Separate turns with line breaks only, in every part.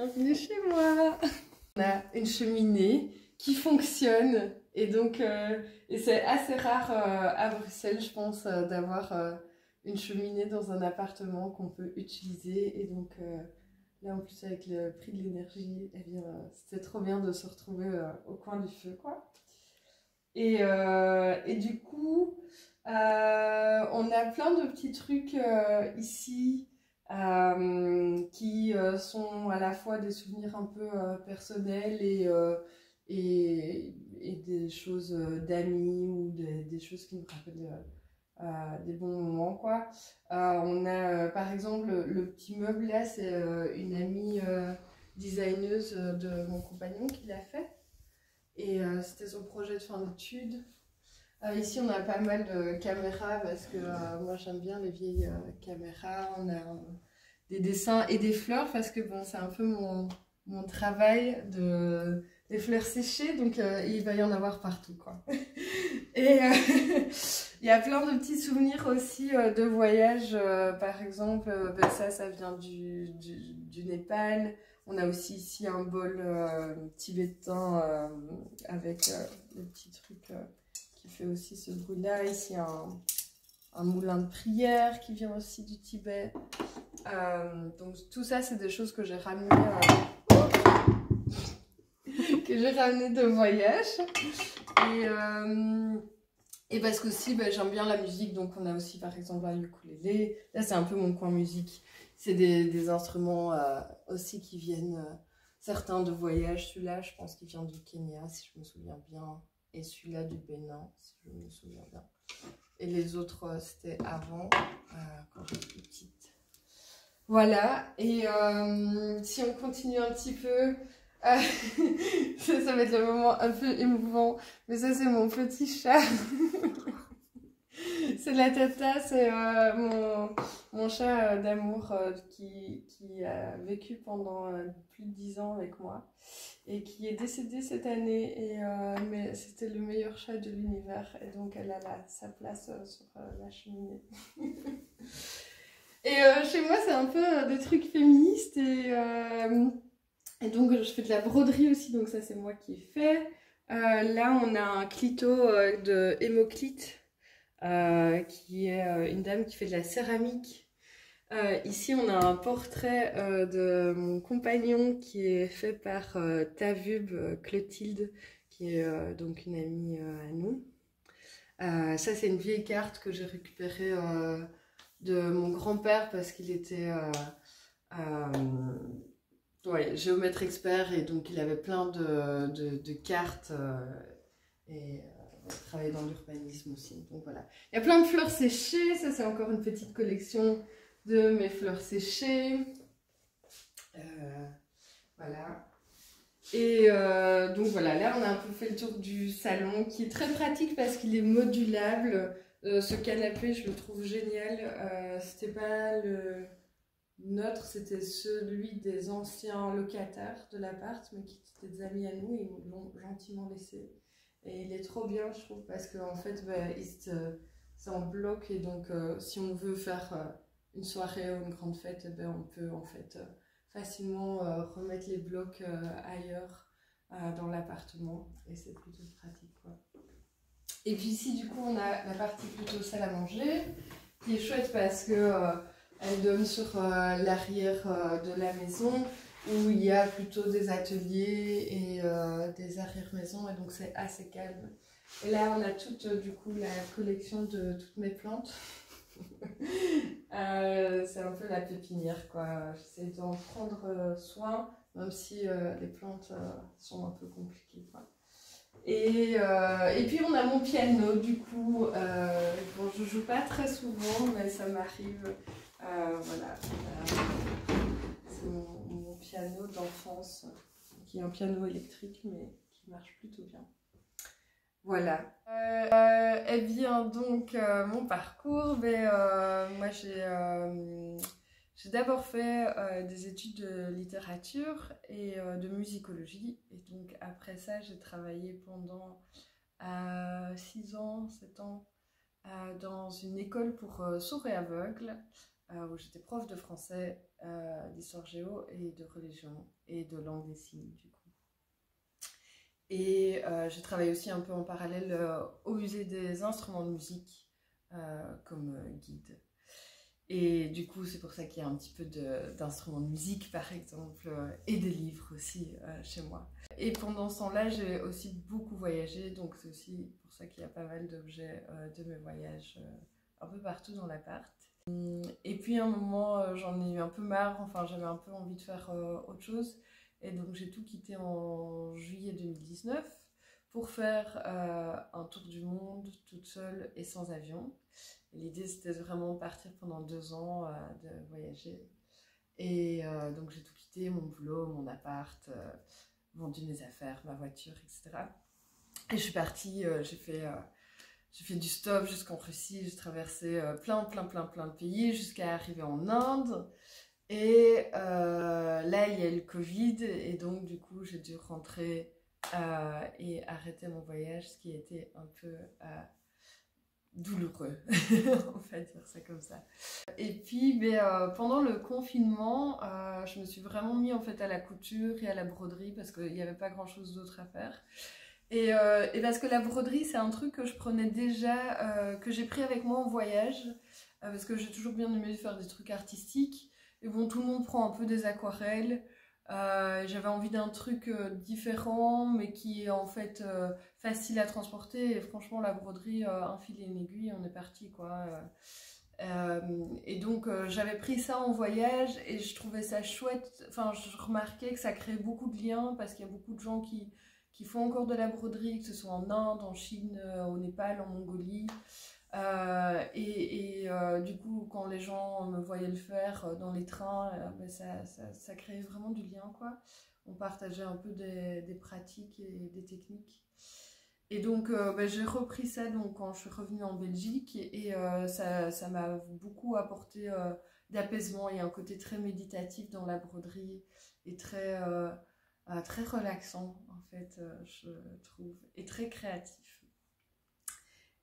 Bienvenue chez moi. On a une cheminée qui fonctionne et donc et c'est assez rare à Bruxelles, je pense, d'avoir une cheminée dans un appartement qu'on peut utiliser. Et donc là, en plus, avec le prix de l'énergie, eh bien, c'était trop bien de se retrouver au coin du feu, quoi. Et du coup, on a plein de petits trucs ici qui sont à la fois des souvenirs un peu personnels et des choses d'amis ou des choses qui nous rappellent des bons moments, quoi. On a par exemple le petit meuble là, c'est une amie designeuse de mon compagnon qui l'a fait. Et c'était son projet de fin d'études. Ici, on a pas mal de caméras parce que moi, j'aime bien les vieilles caméras. On a des dessins et des fleurs parce que bon, c'est un peu mon travail des fleurs séchées. Donc, il va y en avoir partout, quoi. Et il y a plein de petits souvenirs aussi de voyages. Par exemple, ben ça vient du Népal. On a aussi ici un bol tibétain avec le petit truc qui fait aussi ce bruit-là. Ici, un moulin de prière qui vient aussi du Tibet. Donc tout ça, c'est des choses que j'ai ramenées de voyage. Et parce qu'aussi, ben, j'aime bien la musique, donc on a aussi par exemple un ukulélé. Là, c'est un peu mon coin musique. C'est des instruments aussi qui viennent, certains de voyage. Celui-là, je pense qu'il vient du Kenya, si je me souviens bien. Et celui-là du Bénin, si je me souviens bien. Et les autres, c'était avant, quand j'étais petite. Voilà, et si on continue un petit peu, ça va être le moment un peu émouvant, mais ça c'est mon petit chat. C'est la Tata, c'est mon chat d'amour qui a vécu pendant plus de 10 ans avec moi et qui est décédé cette année. Mais c'était le meilleur chat de l'univers et donc elle a sa place sur la cheminée. Et chez moi, c'est un peu des trucs féministes et donc je fais de la broderie aussi, donc ça c'est moi qui ai fait. Là, on a un clito de Hémoclite. Qui est une dame qui fait de la céramique. Ici, on a un portrait de mon compagnon qui est fait par Tavub Clotilde, qui est donc une amie à nous. Ça, c'est une vieille carte que j'ai récupérée de mon grand-père parce qu'il était ouais, géomètre expert et donc il avait plein de cartes et travailler dans l'urbanisme aussi. Donc voilà. Il y a plein de fleurs séchées. Ça, c'est encore une petite collection de mes fleurs séchées. Voilà. Et donc voilà, là, on a un peu fait le tour du salon qui est très pratique parce qu'il est modulable. Ce canapé, je le trouve génial. C'était pas le nôtre, c'était celui des anciens locataires de l'appart, mais qui étaient des amis à nous et ils l'ont gentiment laissé. Et il est trop bien, je trouve, parce qu'en fait, bah, c'est en bloc. Et donc, si on veut faire une soirée ou une grande fête, ben, on peut en fait facilement remettre les blocs ailleurs dans l'appartement. Et c'est plutôt pratique, quoi. Et puis ici, du coup, on a la partie plutôt salle à manger, qui est chouette parce que elle donne sur l'arrière de la maison, où il y a plutôt des ateliers et des arrière-maisons, et donc c'est assez calme. Et là, on a toute, du coup, la collection de toutes mes plantes. C'est un peu la pépinière, quoi. J'essaie d'en prendre soin, même si les plantes sont un peu compliquées, quoi. Et puis, on a mon piano, du coup. Bon, je joue pas très souvent, mais ça m'arrive. Voilà. C'est mon piano d'enfance, qui est un piano électrique, mais qui marche plutôt bien. Voilà. Eh bien, donc, mon parcours, moi, j'ai d'abord fait des études de littérature et de musicologie. Et donc, après ça, j'ai travaillé pendant 6 ans, 7 ans, dans une école pour sourds et aveugles. où j'étais prof de français, d'histoire géo et de religion et de langue des signes du coup. Et j'ai travaillé aussi un peu en parallèle au musée des instruments de musique comme guide. Et du coup, c'est pour ça qu'il y a un petit peu d'instruments de musique, par exemple, et des livres aussi chez moi. Et pendant ce temps-là, j'ai aussi beaucoup voyagé, donc c'est aussi pour ça qu'il y a pas mal d'objets de mes voyages un peu partout dans l'appart. Et puis à un moment, j'en ai eu un peu marre, enfin j'avais un peu envie de faire autre chose. Et donc j'ai tout quitté en juillet 2019 pour faire un tour du monde toute seule et sans avion. L'idée, c'était vraiment partir pendant 2 ans, de voyager. Et donc, j'ai tout quitté, mon boulot, mon appart, vendu mes affaires, ma voiture, etc. Et je suis partie, j'ai fait du stop jusqu'en Russie, j'ai traversé plein de pays jusqu'à arriver en Inde. Et là, il y a eu le Covid, et donc, du coup, j'ai dû rentrer et arrêter mon voyage, ce qui était un peu douloureux, on va dire ça comme ça. Et puis pendant le confinement, je me suis vraiment mis en fait à la couture et à la broderie parce qu'il n'y avait pas grand chose d'autre à faire. Et parce que la broderie, c'est un truc que je prenais déjà, que j'ai pris avec moi en voyage, parce que j'ai toujours bien aimé faire des trucs artistiques. Et bon, tout le monde prend un peu des aquarelles. J'avais envie d'un truc différent, mais qui est en fait facile à transporter. Et franchement, la broderie, un fil et une aiguille, on est parti, quoi. Et donc, j'avais pris ça en voyage et je trouvais ça chouette. Enfin, je remarquais que ça créait beaucoup de liens parce qu'il y a beaucoup de gens qui font encore de la broderie, que ce soit en Inde, en Chine, au Népal, en Mongolie. Du coup, quand les gens me voyaient le faire dans les trains, ça créait vraiment du lien, quoi. On partageait un peu des pratiques et des techniques. Et donc, j'ai repris ça donc, quand je suis revenue en Belgique et ça m'a beaucoup apporté d'apaisement. Il y a un côté très méditatif dans la broderie et très relaxant, en fait, je trouve, et très créatif.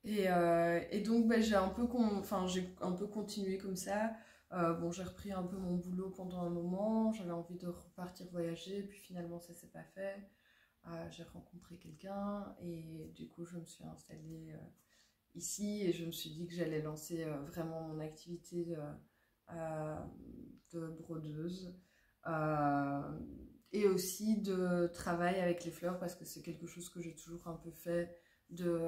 Et donc, j'ai un peu continué comme ça. Bon, j'ai repris un peu mon boulot pendant un moment. J'avais envie de repartir voyager, puis finalement, ça s'est pas fait. J'ai rencontré quelqu'un et du coup, je me suis installée ici et je me suis dit que j'allais lancer vraiment mon activité de brodeuse. Et aussi de travail avec les fleurs parce que c'est quelque chose que j'ai toujours un peu fait, de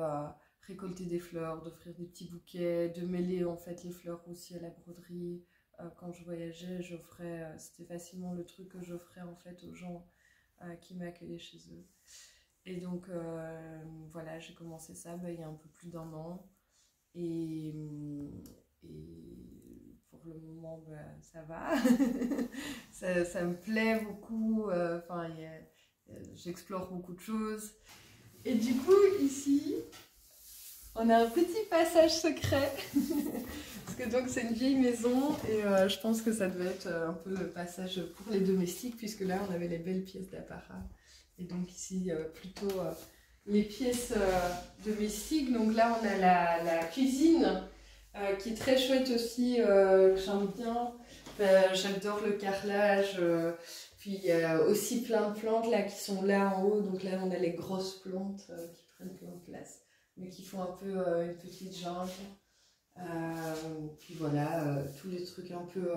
récolter des fleurs, d'offrir des petits bouquets, de mêler en fait les fleurs aussi à la broderie. Quand je voyageais, c'était facilement le truc que j'offrais en fait aux gens qui m'accueillaient chez eux. Et donc voilà, j'ai commencé ça il y a un peu plus d'1 an. Et pour le moment, ça va. ça me plaît beaucoup. J'explore beaucoup de choses. Et du coup, ici, on a un petit passage secret. Parce que donc, c'est une vieille maison. Et je pense que ça devait être un peu le passage pour les domestiques. Puisque là, on avait les belles pièces d'apparat. Et donc ici, plutôt les pièces domestiques. Donc là, on a la cuisine. Qui est très chouette aussi, j'aime bien, j'adore le carrelage, puis il y a aussi plein de plantes là qui sont là en haut, donc là on a les grosses plantes qui prennent plein de place, mais qui font un peu une petite jungle, puis voilà, tous les trucs un peu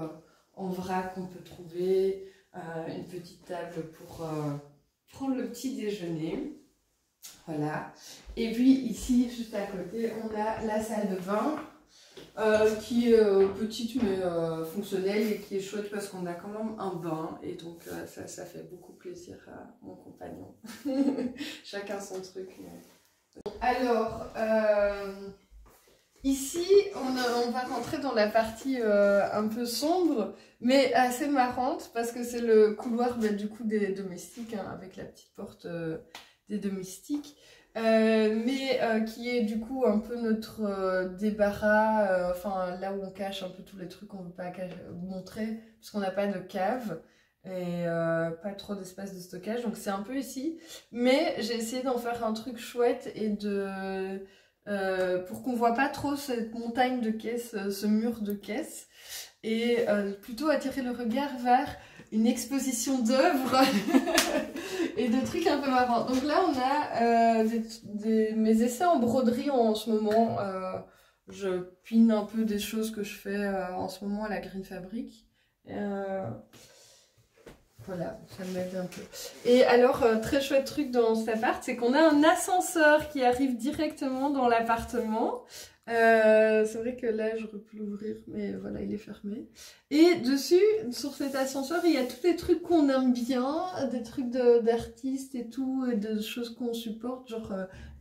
en vrac qu'on peut trouver, une petite table pour prendre le petit déjeuner, voilà, et puis ici juste à côté on a la salle de bain, qui est petite mais fonctionnelle et qui est chouette parce qu'on a quand même un bain et donc ça fait beaucoup plaisir à mon compagnon. Chacun son truc. Mais... Alors, ici on va rentrer dans la partie un peu sombre mais assez marrante parce que c'est le couloir du coup des domestiques, hein, avec la petite porte des domestiques. Qui est du coup un peu notre débarras, là où on cache un peu tous les trucs qu'on ne veut pas montrer, parce qu'on n'a pas de cave et pas trop d'espace de stockage, donc c'est un peu ici. Mais j'ai essayé d'en faire un truc chouette et pour qu'on voit pas trop cette montagne de caisses, ce mur de caisses. et plutôt attirer le regard vers une exposition d'œuvres et de trucs un peu marrants. Donc là, on a mes essais en broderie en ce moment. Je pine un peu des choses que je fais en ce moment à la Green Fabric. Voilà, ça m'aide un peu. Et alors, très chouette truc dans cet appart, c'est qu'on a un ascenseur qui arrive directement dans l'appartement. C'est vrai que là, j'aurais pu l'ouvrir, mais voilà, il est fermé. Et dessus, sur cet ascenseur, il y a tous les trucs qu'on aime bien, des trucs d'artistes et tout, et de choses qu'on supporte, genre,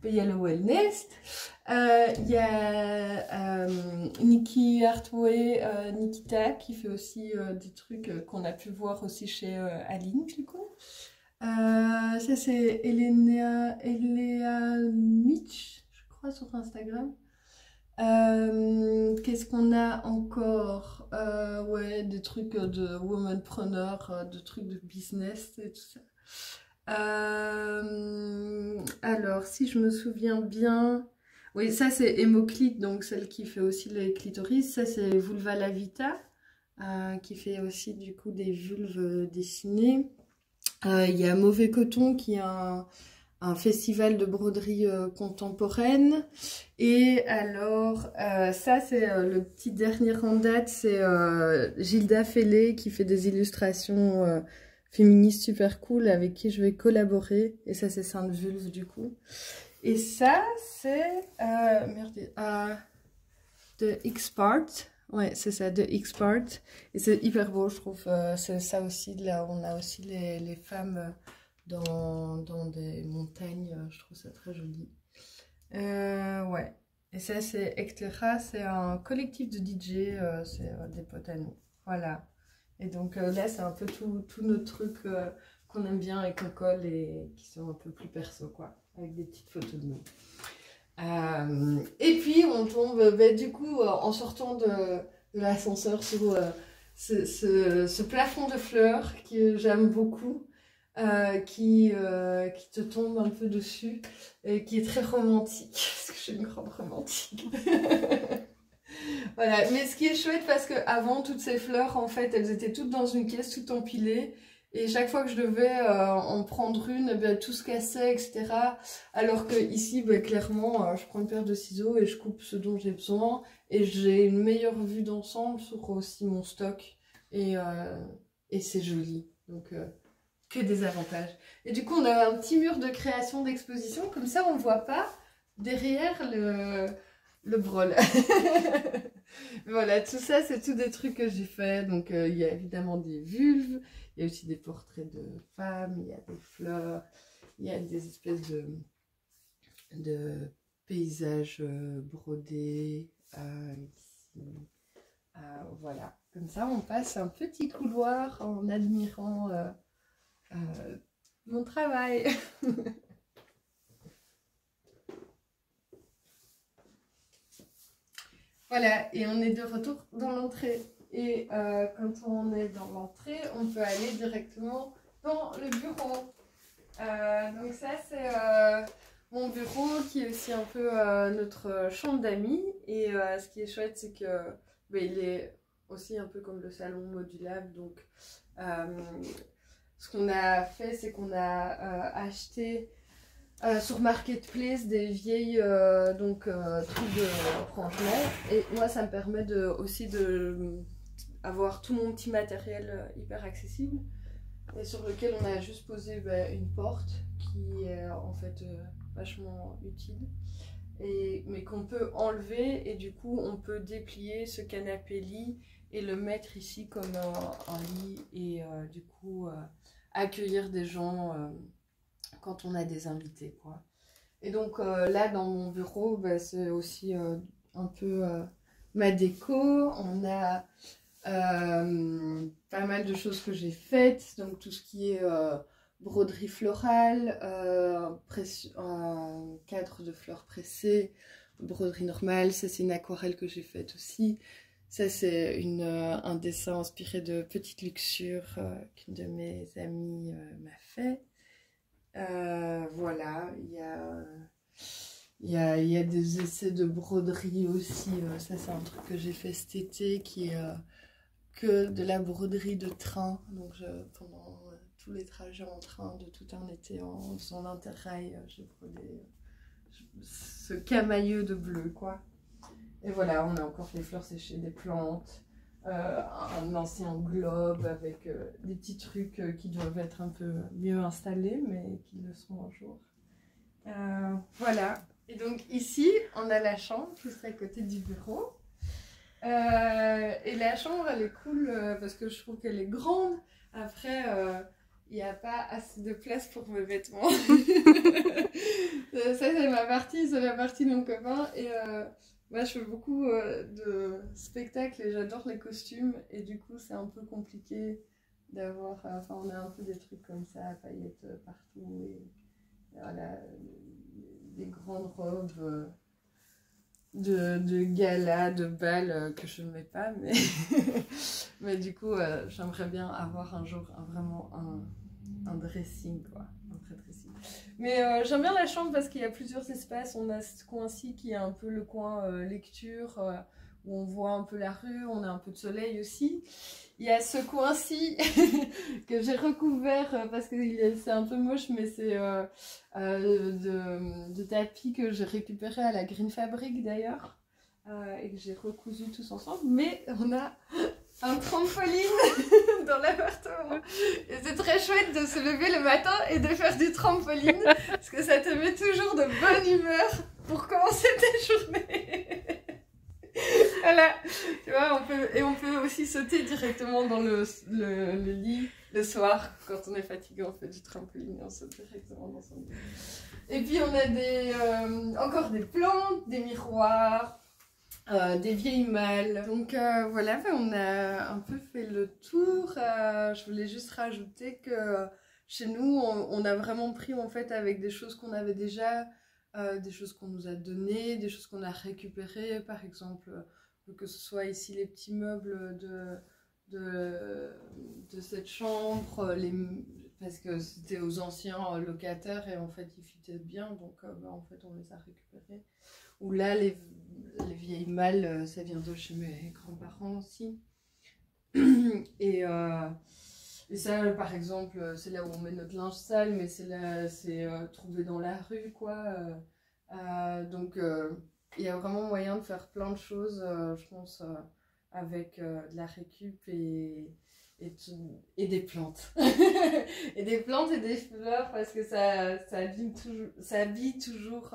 il y a le Wellness, il y a Nikki Hartway, Nikita, qui fait aussi des trucs qu'on a pu voir aussi chez Aline, du coup. Ça, c'est Elena Mitch, je crois, sur Instagram. Qu'est-ce qu'on a encore? Ouais, des trucs de womanpreneur, de trucs de business et tout ça. Alors, si je me souviens bien, oui, ça c'est Hémoclite, donc celle qui fait aussi les clitoris. Ça c'est Vulva Lavita, qui fait aussi du coup des vulves dessinées. Il y a Mauvais Coton qui est un festival de broderie contemporaine. Et alors, ça c'est le petit dernier en date, c'est Gilda Fellé qui fait des illustrations féministes super cool avec qui je vais collaborer. Et ça c'est Sainte Vulve du coup. Et ça c'est de X-Part. Ouais, c'est ça, de X-Part. Et c'est hyper beau, je trouve. C'est ça aussi, là on a aussi les femmes dans des montagnes, je trouve ça très joli. Ouais. Et ça c'est Ectera, c'est un collectif de DJ, c'est des potes à nous. Voilà. Et donc là c'est un peu tous nos trucs qu'on aime bien et qu'on colle et qui sont un peu plus perso quoi, avec des petites photos de nous. Et puis on tombe du coup en sortant de l'ascenseur sur ce plafond de fleurs que j'aime beaucoup. Qui te tombe un peu dessus, et qui est très romantique, parce que je suis une grande romantique. Voilà, mais ce qui est chouette, parce que avant toutes ces fleurs, en fait, elles étaient toutes dans une caisse, toutes empilées, et chaque fois que je devais en prendre une, ben, tout se cassait, etc. Alors que ici, ben, clairement, je prends une paire de ciseaux et je coupe ce dont j'ai besoin, et j'ai une meilleure vue d'ensemble sur aussi mon stock, et c'est joli. Donc que des avantages. Et du coup, on a un petit mur de création d'exposition, comme ça, on ne voit pas derrière le brol. Voilà, tout ça, c'est tout des trucs que j'ai fait. Donc, il y a évidemment des vulves, il y a aussi des portraits de femmes, il y a des fleurs, il y a des espèces de paysages brodés. Ici. Voilà, comme ça, on passe un petit couloir en admirant mon travail. Voilà, et on est de retour dans l'entrée. Et quand on est dans l'entrée, on peut aller directement dans le bureau. Donc ça, c'est mon bureau qui est aussi un peu notre chambre d'amis. Et ce qui est chouette, c'est que il est aussi un peu comme le salon modulable. Donc ce qu'on a fait, c'est qu'on a acheté sur Marketplace des vieilles trucs de rangement. Et moi, ça me permet aussi de avoir tout mon petit matériel hyper accessible. Et sur lequel on a juste posé une porte qui est en fait vachement utile. Mais qu'on peut enlever, et du coup, on peut déplier ce canapé-lit et le mettre ici comme un lit, et du coup accueillir des gens quand on a des invités, quoi. Et donc là dans mon bureau, c'est aussi un peu ma déco. On a pas mal de choses que j'ai faites, donc tout ce qui est broderie florale, un cadre de fleurs pressées, broderie normale. Ça c'est une aquarelle que j'ai faite aussi. Ça, c'est un dessin inspiré de Petite Luxure qu'une de mes amies m'a fait. Voilà, il y a des essais de broderie aussi. Ça, c'est un truc que j'ai fait cet été qui est que de la broderie de train. Donc pendant tous les trajets en train de tout un été en faisant l'interrail, j'ai brodé ce camailleux de bleu, quoi. Et voilà, on a encore les fleurs séchées, des plantes, un ancien globe avec des petits trucs qui doivent être un peu mieux installés, mais qui le seront un jour. Voilà. Et donc ici, on a la chambre, juste à côté du bureau. Et la chambre, elle est cool parce que je trouve qu'elle est grande. Après, il n'y a pas assez de place pour mes vêtements. Ça, c'est ma partie, c'est la partie de mon copain. Et moi, je fais beaucoup de spectacles et j'adore les costumes. Et du coup, c'est un peu compliqué d'avoir... Enfin, on a un peu des trucs comme ça, paillettes partout. Et voilà, des grandes robes de gala, de bal que je ne mets pas. Mais du coup, j'aimerais bien avoir un jour vraiment un dressing, quoi. Un vrai dressing. Mais j'aime bien la chambre parce qu'il y a plusieurs espaces. On a ce coin-ci qui est un peu le coin lecture, où on voit un peu la rue, on a un peu de soleil aussi. Il y a ce coin-ci que j'ai recouvert parce que c'est un peu moche, mais c'est de tapis que j'ai récupéré à la Green Fabric d'ailleurs, et que j'ai recousu tous ensemble. Mais on a un trampoline dans l'appartement. Et c'est très chouette de se lever le matin et de faire du trampoline parce que ça te met toujours de bonne humeur pour commencer ta journée. Voilà, tu vois, on peut aussi sauter directement dans le lit le soir. Quand on est fatigué, on fait du trampoline et on saute directement dans son lit. Et puis on a encore des plantes, des miroirs, des vieilles malles. Donc voilà, on a un peu fait le tour. Je voulais juste rajouter que chez nous, on a vraiment pris en fait avec des choses qu'on avait déjà, des choses qu'on nous a données, des choses qu'on a récupérées, par exemple, que ce soit ici les petits meubles de cette chambre, parce que c'était aux anciens locataires et en fait ils fitaient bien, donc en fait on les a récupérés. Ou là les vieilles malles, ça vient de chez mes grands-parents aussi. Et ça, par exemple, c'est là où on met notre linge sale, mais c'est trouvé dans la rue, quoi. Donc, il y a vraiment moyen de faire plein de choses, je pense, avec de la récup et des plantes. Et des plantes et des fleurs, parce que ça habille toujours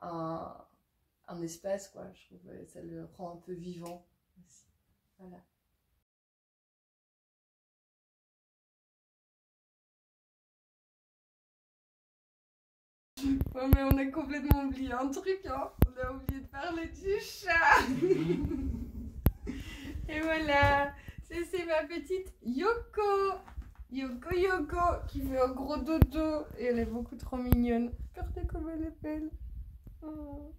un espace, quoi, je trouve. Et ça le rend un peu vivant aussi. Voilà. Oh, mais on a complètement oublié un truc, hein. On a oublié de parler du chat. Et voilà, c'est ma petite Yoko. Yoko, qui fait un gros dodo. Et elle est beaucoup trop mignonne. Regardez comme elle est belle. Oh.